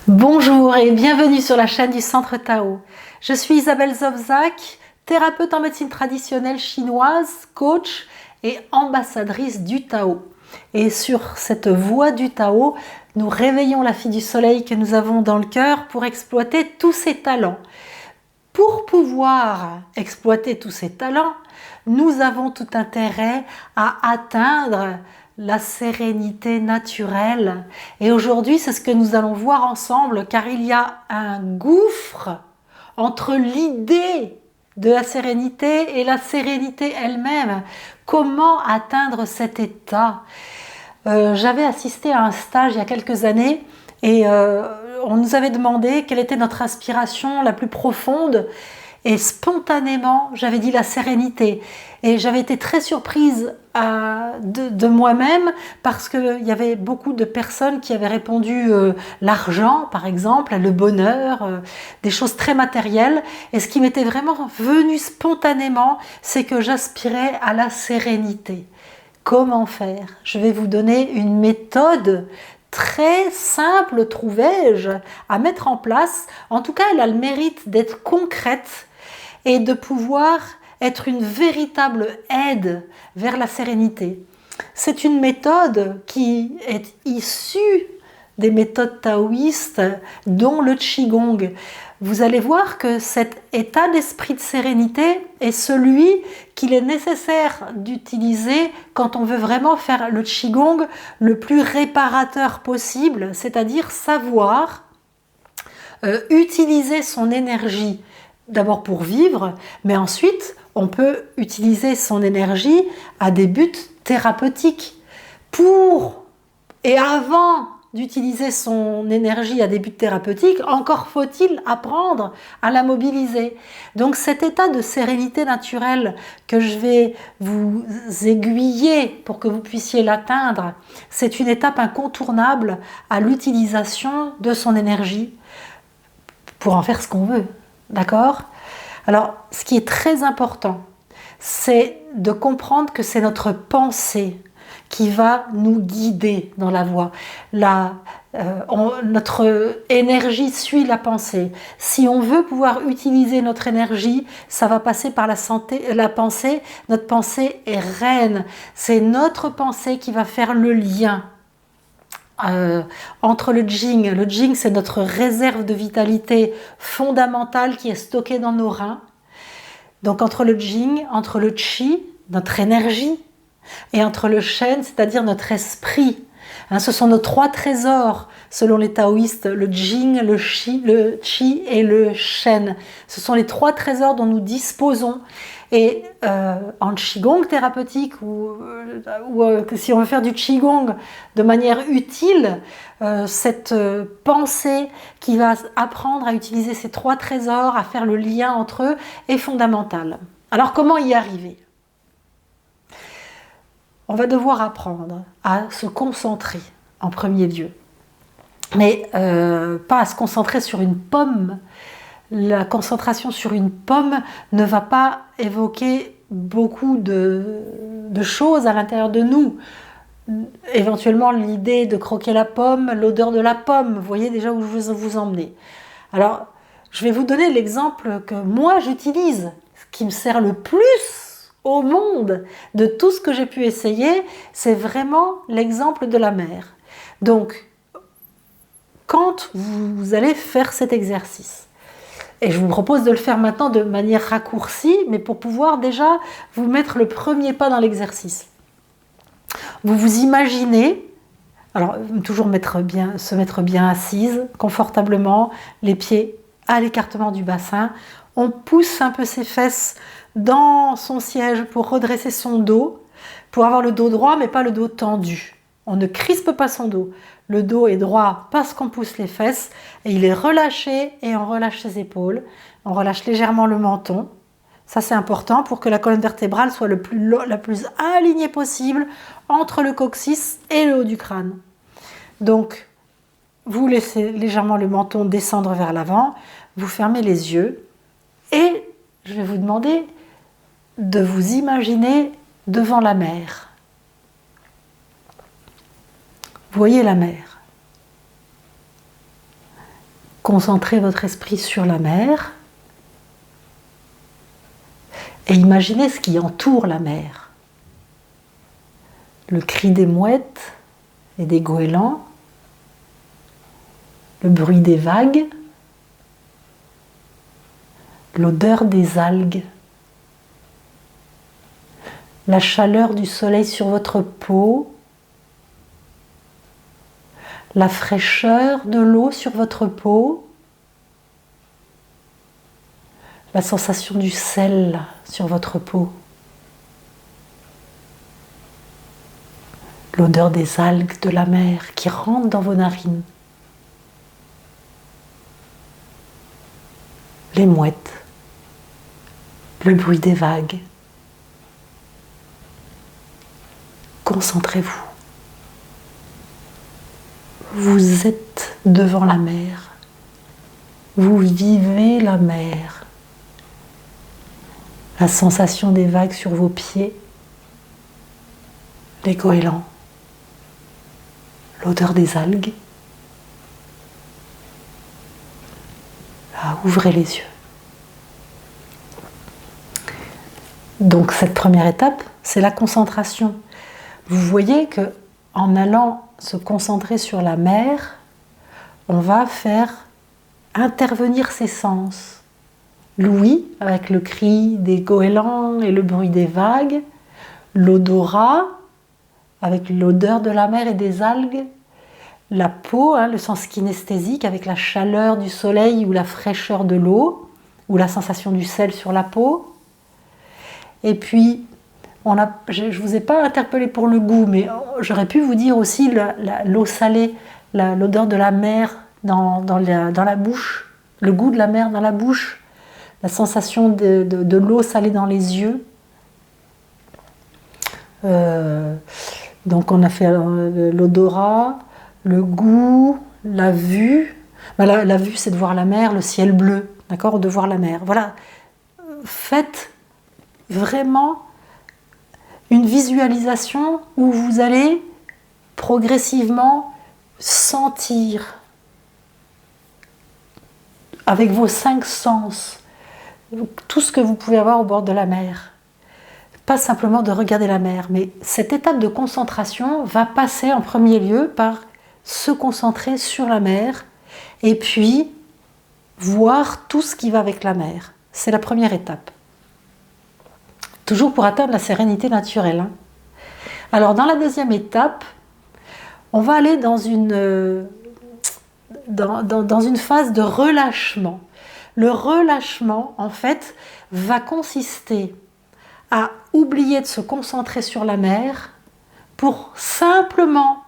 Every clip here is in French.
Bonjour et bienvenue sur la chaîne du Centre Tao. Je suis Isabelle Zobzak, thérapeute en médecine traditionnelle chinoise, coach et ambassadrice du Tao. Et sur cette voie du Tao, nous réveillons la fille du soleil que nous avons dans le cœur pour exploiter tous ses talents. Pour pouvoir exploiter tous ces talents, nous avons tout intérêt à atteindre la sérénité naturelle. Et aujourd'hui, c'est ce que nous allons voir ensemble, car il y a un gouffre entre l'idée de la sérénité et la sérénité elle-même. Comment atteindre cet état ? J'avais assisté à un stage il y a quelques années et on nous avait demandé quelle était notre aspiration la plus profonde et spontanément j'avais dit la sérénité et j'avais été très surprise de moi-même parce qu'il y avait beaucoup de personnes qui avaient répondu l'argent par exemple, le bonheur, des choses très matérielles, et ce qui m'était vraiment venu spontanément, c'est que j'aspirais à la sérénité. Comment faire ? Je vais vous donner une méthode très simple, trouvais-je, à mettre en place. En tout cas, elle a le mérite d'être concrète et de pouvoir être une véritable aide vers la sérénité. C'est une méthode qui est issue des méthodes taoïstes, dont le Qigong. Vous allez voir que cet état d'esprit de sérénité est celui qu'il est nécessaire d'utiliser quand on veut vraiment faire le Qigong le plus réparateur possible, c'est-à-dire savoir utiliser son énergie d'abord pour vivre, mais ensuite on peut utiliser son énergie à des buts thérapeutiques. Et avant d'utiliser son énergie à des buts thérapeutiques, encore faut-il apprendre à la mobiliser. Donc cet état de sérénité naturelle que je vais vous aiguiller pour que vous puissiez l'atteindre, c'est une étape incontournable à l'utilisation de son énergie pour en faire ce qu'on veut. D'accord ? Alors, ce qui est très important, c'est de comprendre que c'est notre pensée qui va nous guider dans la voie. Notre énergie suit la pensée. Si on veut pouvoir utiliser notre énergie, ça va passer par la pensée. Notre pensée est reine. C'est notre pensée qui va faire le lien entre le Jing. Le Jing, c'est notre réserve de vitalité fondamentale qui est stockée dans nos reins. Donc entre le Jing, entre le Qi, notre énergie, et entre le Shen, c'est-à-dire notre esprit. Ce sont nos trois trésors, selon les taoïstes, le Jing, le Qi et le Shen. Ce sont les trois trésors dont nous disposons. Et en Qigong thérapeutique, ou si on veut faire du Qigong de manière utile, cette pensée qui va apprendre à utiliser ces trois trésors, à faire le lien entre eux, est fondamentale. Alors comment y arriver ? On va devoir apprendre à se concentrer en premier lieu, mais pas à se concentrer sur une pomme. La concentration sur une pomme ne va pas évoquer beaucoup de choses à l'intérieur de nous. Éventuellement l'idée de croquer la pomme, l'odeur de la pomme, vous voyez déjà où je veux vous emmener. Alors, je vais vous donner l'exemple que moi j'utilise, ce qui me sert le plus au monde de tout ce que j'ai pu essayer, c'est vraiment l'exemple de la mer. Donc, quand vous allez faire cet exercice, et je vous propose de le faire maintenant de manière raccourcie, mais pour pouvoir déjà vous mettre le premier pas dans l'exercice. Vous vous imaginez, alors toujours se mettre bien assise, confortablement, les pieds à l'écartement du bassin. On pousse un peu ses fesses dans son siège pour redresser son dos, pour avoir le dos droit mais pas le dos tendu. On ne crispe pas son dos. Le dos est droit parce qu'on pousse les fesses et il est relâché et on relâche ses épaules. On relâche légèrement le menton. Ça c'est important pour que la colonne vertébrale soit la plus alignée possible entre le coccyx et le haut du crâne. Donc vous laissez légèrement le menton descendre vers l'avant, vous fermez les yeux et je vais vous demander de vous imaginer devant la mer. Vous voyez la mer. concentrez votre esprit sur la mer et imaginez ce qui entoure la mer. Le cri des mouettes et des goélands, le bruit des vagues, l'odeur des algues, la chaleur du soleil sur votre peau, la fraîcheur de l'eau sur votre peau, la sensation du sel sur votre peau, l'odeur des algues de la mer qui rentrent dans vos narines, les mouettes, le bruit des vagues. Concentrez-vous. Vous êtes devant la mer. Vous vivez la mer. La sensation des vagues sur vos pieds, les goélands, l'odeur des algues. Là, ouvrez les yeux. Donc cette première étape, c'est la concentration. Vous voyez que en allant se concentrer sur la mer, on va faire intervenir ses sens. L'ouïe, avec le cri des goélands et le bruit des vagues, l'odorat, avec l'odeur de la mer et des algues, la peau, le sens kinesthésique, avec la chaleur du soleil ou la fraîcheur de l'eau, ou la sensation du sel sur la peau. Et puis, je ne vous ai pas interpellé pour le goût, mais j'aurais pu vous dire aussi l'eau salée, l'odeur de la mer dans la bouche, le goût de la mer dans la bouche, la sensation de l'eau salée dans les yeux. Donc on a fait l'odorat, le goût, la vue. La vue, c'est de voir la mer, le ciel bleu, d'accord, de voir la mer. Voilà, faites vraiment une visualisation où vous allez progressivement sentir avec vos 5 sens tout ce que vous pouvez avoir au bord de la mer. Pas simplement de regarder la mer, mais cette étape de concentration va passer en premier lieu par se concentrer sur la mer et puis voir tout ce qui va avec la mer. C'est la première étape. Toujours pour atteindre la sérénité naturelle. Alors dans la deuxième étape, on va aller dans une phase de relâchement. Le relâchement, en fait, va consister à oublier de se concentrer sur la mer pour simplement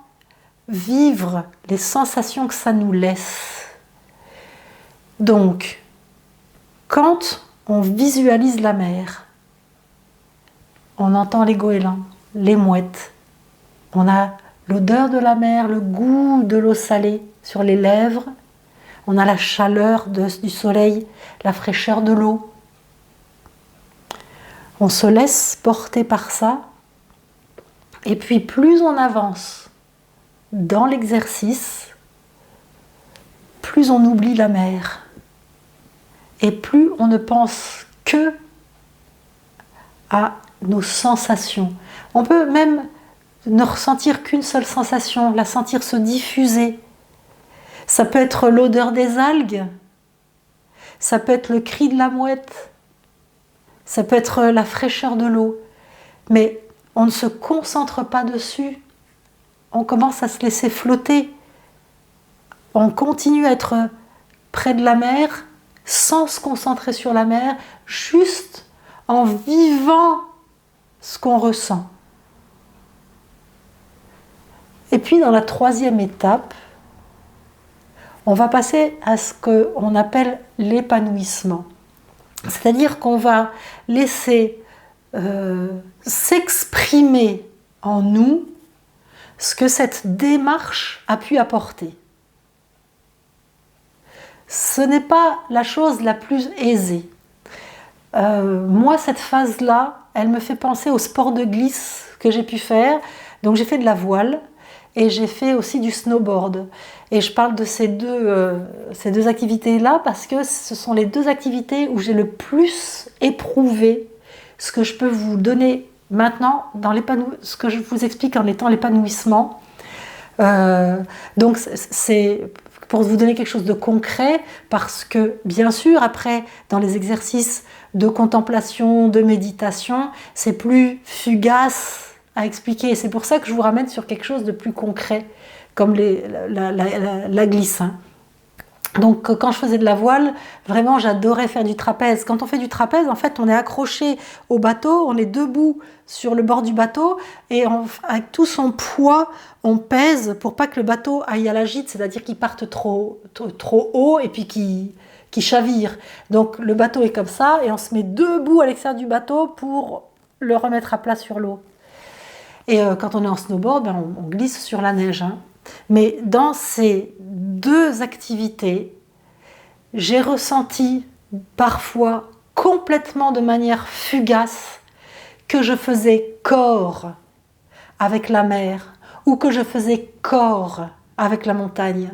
vivre les sensations que ça nous laisse. Donc, quand on visualise la mer, on entend les goélands, les mouettes, on a l'odeur de la mer, le goût de l'eau salée sur les lèvres, on a la chaleur du soleil, la fraîcheur de l'eau. On se laisse porter par ça, et puis plus on avance dans l'exercice, plus on oublie la mer, et plus on ne pense que à nos sensations. On peut même ne ressentir qu'une seule sensation, la sentir se diffuser. Ça peut être l'odeur des algues, ça peut être le cri de la mouette, ça peut être la fraîcheur de l'eau, mais on ne se concentre pas dessus. On commence à se laisser flotter. On continue à être près de la mer sans se concentrer sur la mer, juste en vivant ce qu'on ressent. Et puis dans la troisième étape, on va passer à ce qu'on appelle l'épanouissement. C'est-à-dire qu'on va laisser s'exprimer en nous ce que cette démarche a pu apporter. Ce n'est pas la chose la plus aisée. Moi, cette phase-là, elle me fait penser au sport de glisse que j'ai pu faire. Donc j'ai fait de la voile et j'ai fait aussi du snowboard. Et je parle de ces deux activités-là parce que ce sont les deux activités où j'ai le plus éprouvé ce que je peux vous donner maintenant, ce que je vous explique en étant l'épanouissement. Donc c'est pour vous donner quelque chose de concret, parce que bien sûr après dans les exercices de contemplation, de méditation, c'est plus fugace à expliquer. C'est pour ça que je vous ramène sur quelque chose de plus concret, comme la glisse. Donc quand je faisais de la voile, vraiment j'adorais faire du trapèze. Quand on fait du trapèze, en fait on est accroché au bateau, on est debout sur le bord du bateau et avec tout son poids, on pèse pour pas que le bateau aille à la gîte, c'est-à-dire qu'il parte trop haut et puis qu'il chavire. Donc le bateau est comme ça et on se met debout à l'extérieur du bateau pour le remettre à plat sur l'eau. Et quand on est en snowboard, on glisse sur la neige. Mais dans ces deux activités, j'ai ressenti parfois complètement de manière fugace que je faisais corps avec la mer ou que je faisais corps avec la montagne.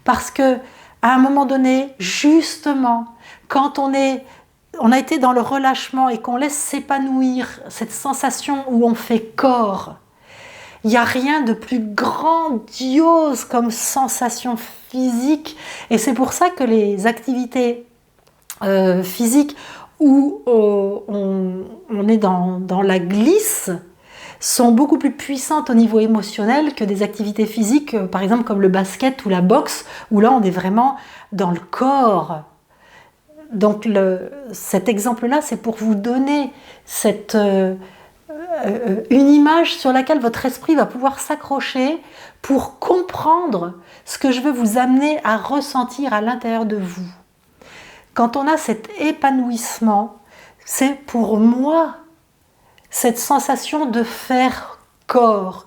Parce que à un moment donné, justement, quand on a été dans le relâchement et qu'on laisse s'épanouir cette sensation où on fait corps, il n'y a rien de plus grandiose comme sensation physique. Et c'est pour ça que les activités physiques où on est dans la glisse sont beaucoup plus puissantes au niveau émotionnel que des activités physiques, par exemple comme le basket ou la boxe, où là on est vraiment dans le corps. Donc cet exemple-là, c'est pour vous donner une image sur laquelle votre esprit va pouvoir s'accrocher pour comprendre ce que je veux vous amener à ressentir à l'intérieur de vous. Quand on a cet épanouissement, c'est pour moi cette sensation de faire corps.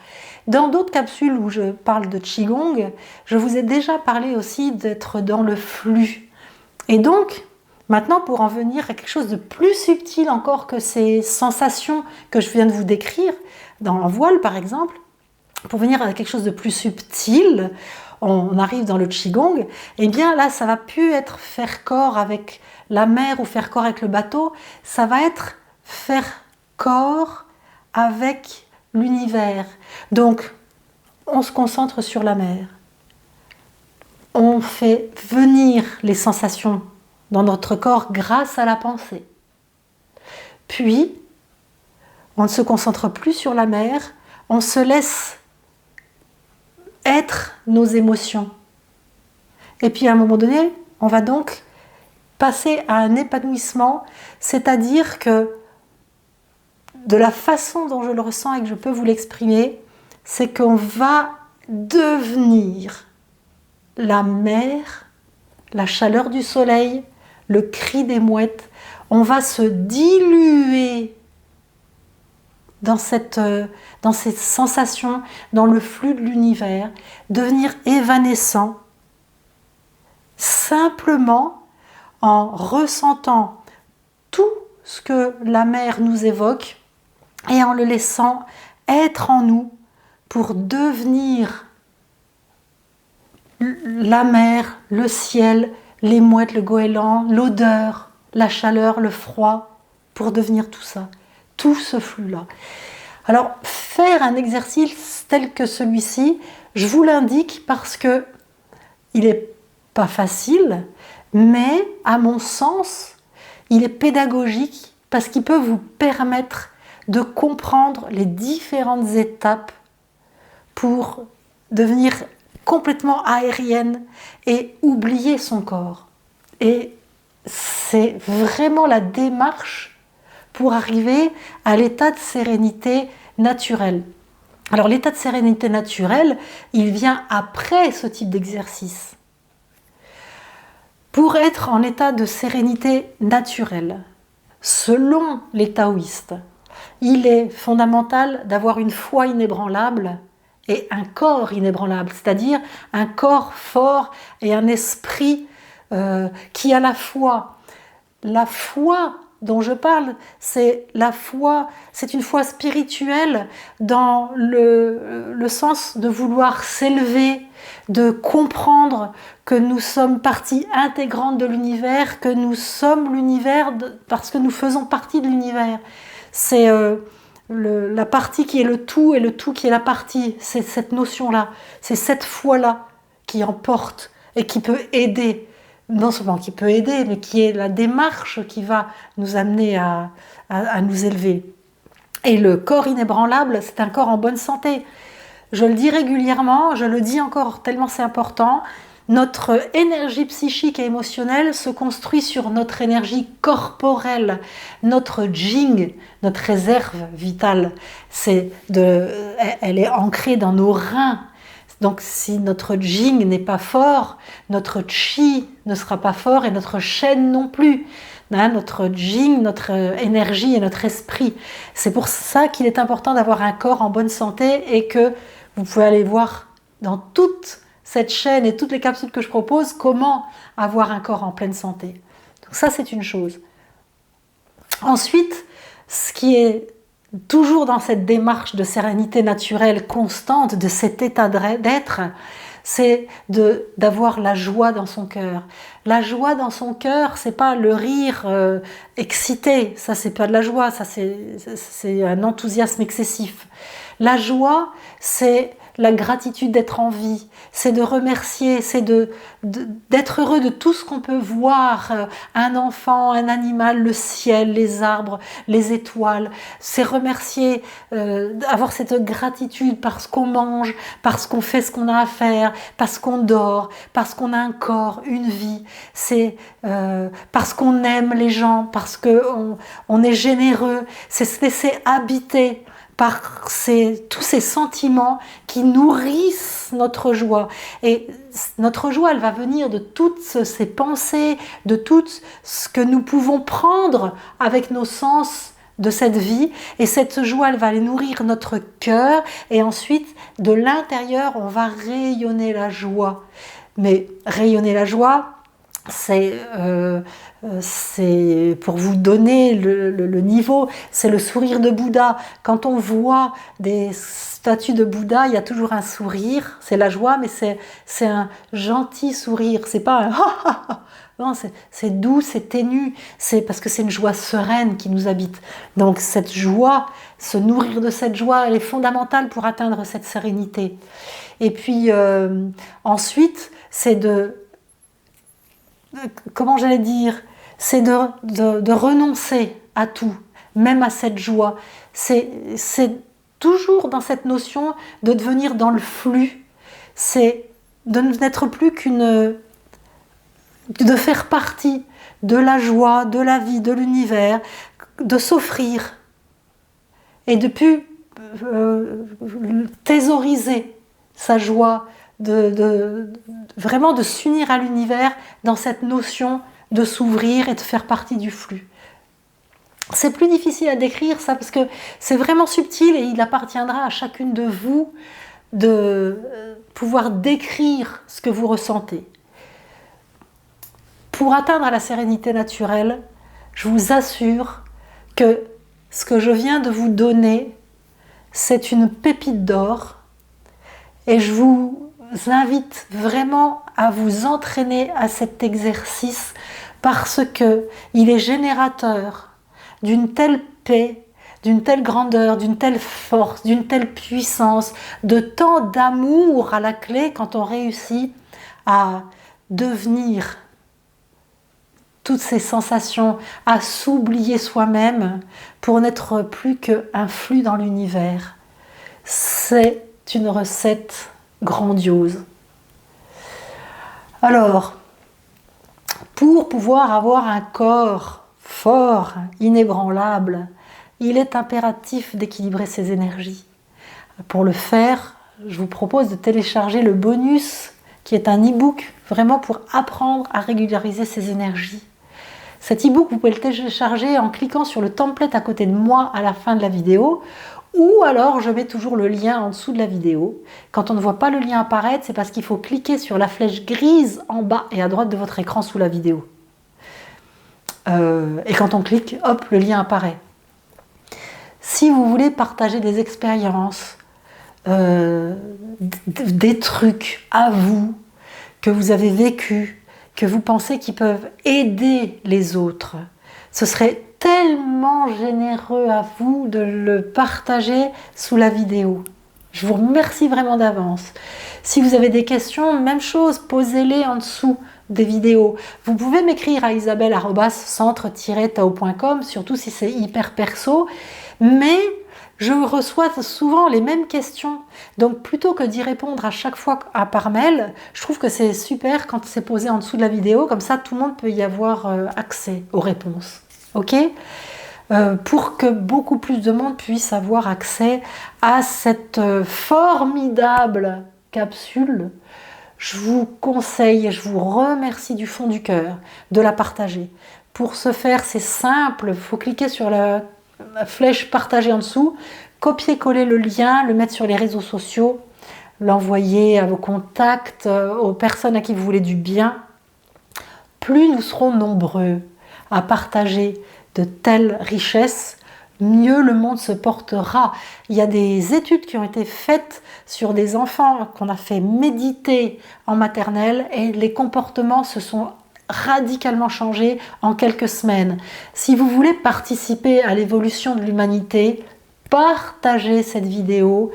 Dans d'autres capsules où je parle de Qigong, je vous ai déjà parlé aussi d'être dans le flux. Et donc, maintenant, pour en venir à quelque chose de plus subtil encore que ces sensations que je viens de vous décrire, dans un voile par exemple, pour venir à quelque chose de plus subtil, on arrive dans le Qigong, et bien là, ça va plus être faire corps avec la mer ou faire corps avec le bateau, ça va être faire corps avec l'univers. Donc, on se concentre sur la mer. On fait venir les sensations dans notre corps grâce à la pensée. Puis, on ne se concentre plus sur la mer, on se laisse être nos émotions. Et puis à un moment donné, on va donc passer à un épanouissement, c'est-à-dire que de la façon dont je le ressens et que je peux vous l'exprimer, c'est qu'on va devenir la mer, la chaleur du soleil, le cri des mouettes, on va se diluer dans ces sensations, dans le flux de l'univers, devenir évanescent, simplement en ressentant tout ce que la mer nous évoque et en le laissant être en nous pour devenir la mer, le ciel, les mouettes, le goéland, l'odeur, la chaleur, le froid, pour devenir tout ça, tout ce flux-là. Alors, faire un exercice tel que celui-ci, je vous l'indique parce que il n'est pas facile, mais à mon sens, il est pédagogique parce qu'il peut vous permettre de comprendre les différentes étapes pour devenir complètement aérienne et oublier son corps. Et c'est vraiment la démarche pour arriver à l'état de sérénité naturelle. Alors l'état de sérénité naturelle, il vient après ce type d'exercice. Pour être en état de sérénité naturelle, selon les taoïstes, il est fondamental d'avoir une foi inébranlable et un corps inébranlable, c'est-à-dire un corps fort et un esprit qui a la foi dont je parle, c'est la foi, c'est une foi spirituelle dans le sens de vouloir s'élever, de comprendre que nous sommes partie intégrante de l'univers, que nous sommes l'univers parce que nous faisons partie de l'univers. C'est la partie qui est le tout et le tout qui est la partie. C'est cette notion-là, c'est cette foi-là qui emporte et qui peut aider. Non seulement qui peut aider, mais qui est la démarche qui va nous amener à nous élever. Et le corps inébranlable, c'est un corps en bonne santé. Je le dis régulièrement, je le dis encore tellement c'est important, notre énergie psychique et émotionnelle se construit sur notre énergie corporelle, notre jing, notre réserve vitale. Elle est ancrée dans nos reins. Donc si notre jing n'est pas fort, notre chi ne sera pas fort et notre shen non plus. Notre jing, notre énergie et notre esprit. C'est pour ça qu'il est important d'avoir un corps en bonne santé et que vous pouvez aller voir dans toute cette chaîne et toutes les capsules que je propose comment avoir un corps en pleine santé. Donc ça, c'est une chose. Ensuite, ce qui est toujours dans cette démarche de sérénité naturelle constante, de cet état d'être, c'est d'avoir la joie dans son cœur. La joie dans son cœur, c'est pas le rire excité, ça c'est pas de la joie, ça c'est un enthousiasme excessif. La joie, c'est la gratitude d'être en vie, c'est de remercier, c'est d'être heureux de tout ce qu'on peut voir, un enfant, un animal, le ciel, les arbres, les étoiles, c'est remercier, avoir cette gratitude parce qu'on mange, parce qu'on fait ce qu'on a à faire, parce qu'on dort, parce qu'on a un corps, une vie, c'est parce qu'on aime les gens, parce qu'on est généreux, c'est se laisser habiter par tous ces sentiments qui nourrissent notre joie. Et notre joie, elle va venir de toutes ces pensées, de tout ce que nous pouvons prendre avec nos sens de cette vie. Et cette joie, elle va aller nourrir notre cœur. Et ensuite, de l'intérieur, on va rayonner la joie. Mais rayonner la joie, c'est pour vous donner le niveau, c'est le sourire de Bouddha. Quand on voit des statues de Bouddha, il y a toujours un sourire, c'est la joie, mais c'est un gentil sourire, c'est pas un non, c'est doux, c'est ténu, c'est parce que c'est une joie sereine qui nous habite. Donc cette joie, se nourrir de cette joie, elle est fondamentale pour atteindre cette sérénité. Et puis ensuite, c'est comment j'allais dire, c'est de renoncer à tout, même à cette joie. C'est toujours dans cette notion de devenir dans le flux. C'est de n'être plus de faire partie de la joie, de la vie, de l'univers, de s'offrir et de plus thésauriser sa joie, vraiment de s'unir à l'univers dans cette notion de s'ouvrir et de faire partie du flux. C'est plus difficile à décrire ça parce que c'est vraiment subtil et il appartiendra à chacune de vous de pouvoir décrire ce que vous ressentez. Pour atteindre la sérénité naturelle, je vous assure que ce que je viens de vous donner, c'est une pépite d'or et je vous invite vraiment à vous entraîner à cet exercice parce que il est générateur d'une telle paix, d'une telle grandeur, d'une telle force, d'une telle puissance, de tant d'amour à la clé quand on réussit à devenir toutes ces sensations, à s'oublier soi-même pour n'être plus qu'un flux dans l'univers. C'est une recette grandiose. Alors, pour pouvoir avoir un corps fort, inébranlable, il est impératif d'équilibrer ses énergies. Pour le faire, je vous propose de télécharger le bonus qui est un e-book vraiment pour apprendre à régulariser ses énergies. Cet e-book, vous pouvez le télécharger en cliquant sur le template à côté de moi à la fin de la vidéo ou alors je mets toujours le lien en dessous de la vidéo. Quand on ne voit pas le lien apparaître, c'est parce qu'il faut cliquer sur la flèche grise en bas et à droite de votre écran sous la vidéo. Et quand on clique, hop, le lien apparaît. Si vous voulez partager des expériences, des trucs à vous, que vous avez vécu, que vous pensez qu'ils peuvent aider les autres, ce serait tellement généreux à vous de le partager sous la vidéo. Je vous remercie vraiment d'avance. Si vous avez des questions, même chose, posez-les en dessous des vidéos. Vous pouvez m'écrire à isabelle@centre-tao.com, surtout si c'est hyper perso, mais je reçois souvent les mêmes questions. Donc plutôt que d'y répondre à chaque fois par mail, je trouve que c'est super quand c'est posé en dessous de la vidéo, comme ça tout le monde peut y avoir accès aux réponses. Ok ? Pour que beaucoup plus de monde puisse avoir accès à cette formidable capsule, je vous conseille et je vous remercie du fond du cœur de la partager. Pour ce faire, c'est simple, il faut cliquer sur la flèche partager en dessous, copier-coller le lien, le mettre sur les réseaux sociaux, l'envoyer à vos contacts, aux personnes à qui vous voulez du bien. Plus nous serons nombreux à partager de telles richesses, mieux le monde se portera. Il y a des études qui ont été faites sur des enfants qu'on a fait méditer en maternelle et les comportements se sont radicalement changés en quelques semaines. Si vous voulez participer à l'évolution de l'humanité, partagez cette vidéo,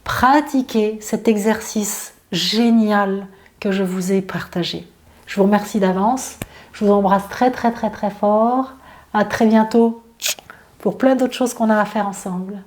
pratiquez cet exercice génial que je vous ai partagé. Je vous remercie d'avance, je vous embrasse très très très très fort. À très bientôt pour plein d'autres choses qu'on a à faire ensemble.